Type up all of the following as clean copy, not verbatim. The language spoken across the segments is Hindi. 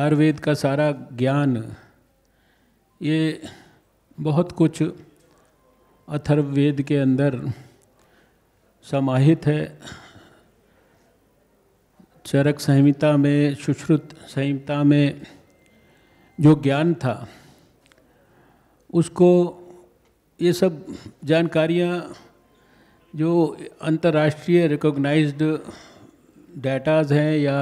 आयुर्वेद का सारा ज्ञान ये बहुत कुछ अथर्ववेद के अंदर समाहित है। चरक संहिता में, सुश्रुत संहिता में जो ज्ञान था उसको ये सब जानकारियाँ जो अंतर्राष्ट्रीय रिकॉग्नाइज्ड डाटाज हैं या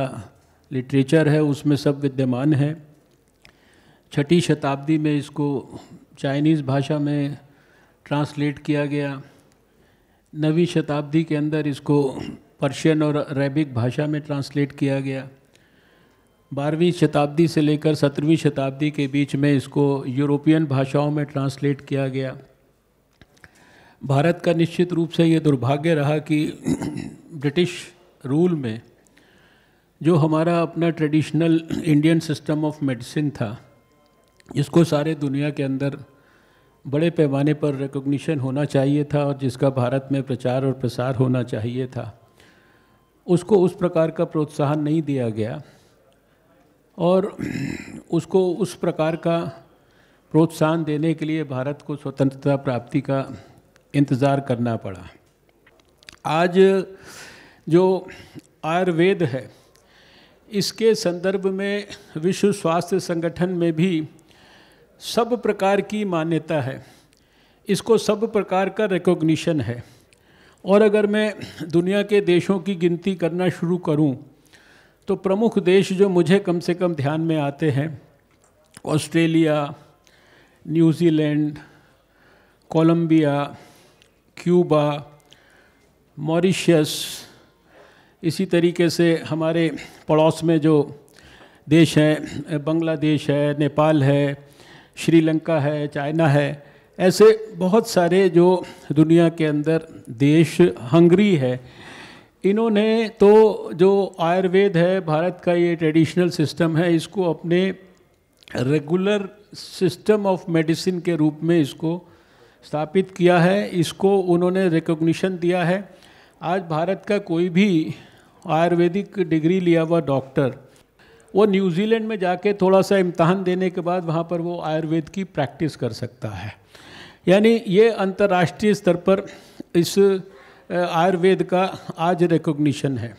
लिटरेचर है उसमें सब विद्यमान है। 6ठी शताब्दी में इसको चाइनीज़ भाषा में ट्रांसलेट किया गया। 9वीं शताब्दी के अंदर इसको पर्शियन और अरेबिक भाषा में ट्रांसलेट किया गया। 12वीं शताब्दी से लेकर 17वीं शताब्दी के बीच में इसको यूरोपियन भाषाओं में ट्रांसलेट किया गया। भारत का निश्चित रूप से ये दुर्भाग्य रहा कि ब्रिटिश रूल में जो हमारा अपना traditional Indian system of medicine था, जिसको सारे दुनिया के अंदर बड़े पैमाने पर रिकॉग्निशन होना चाहिए था और जिसका भारत में प्रचार और प्रसार होना चाहिए था, उसको उस प्रकार का प्रोत्साहन नहीं दिया गया और उसको उस प्रकार का प्रोत्साहन देने के लिए भारत को स्वतंत्रता प्राप्ति का इंतज़ार करना पड़ा। आज जो आयुर्वेद है इसके संदर्भ में विश्व स्वास्थ्य संगठन में भी सब प्रकार की मान्यता है, इसको सब प्रकार का रिकॉग्निशन है। और अगर मैं दुनिया के देशों की गिनती करना शुरू करूं तो प्रमुख देश जो मुझे कम से कम ध्यान में आते हैं, Australia, New Zealand, Colombia, Cuba, Mauritius, इसी तरीके से हमारे पड़ोस में जो देश हैं, बांग्लादेश है, नेपाल है, श्रीलंका है, चाइना है, ऐसे बहुत सारे जो दुनिया के अंदर देश, हंगरी है, इन्होंने तो जो आयुर्वेद है, भारत का ये ट्रेडिशनल सिस्टम है, इसको अपने रेगुलर सिस्टम ऑफ मेडिसिन के रूप में इसको स्थापित किया है। इसको उन्होंने रिकॉग्निशन दिया है। आज भारत का कोई भी आयुर्वेदिक डिग्री लिया हुआ डॉक्टर वो न्यूजीलैंड में जाके थोड़ा सा इम्तहान देने के बाद वहाँ पर वो आयुर्वेद की प्रैक्टिस कर सकता है। यानी ये अंतर्राष्ट्रीय स्तर पर इस आयुर्वेद का आज रिकॉग्निशन है।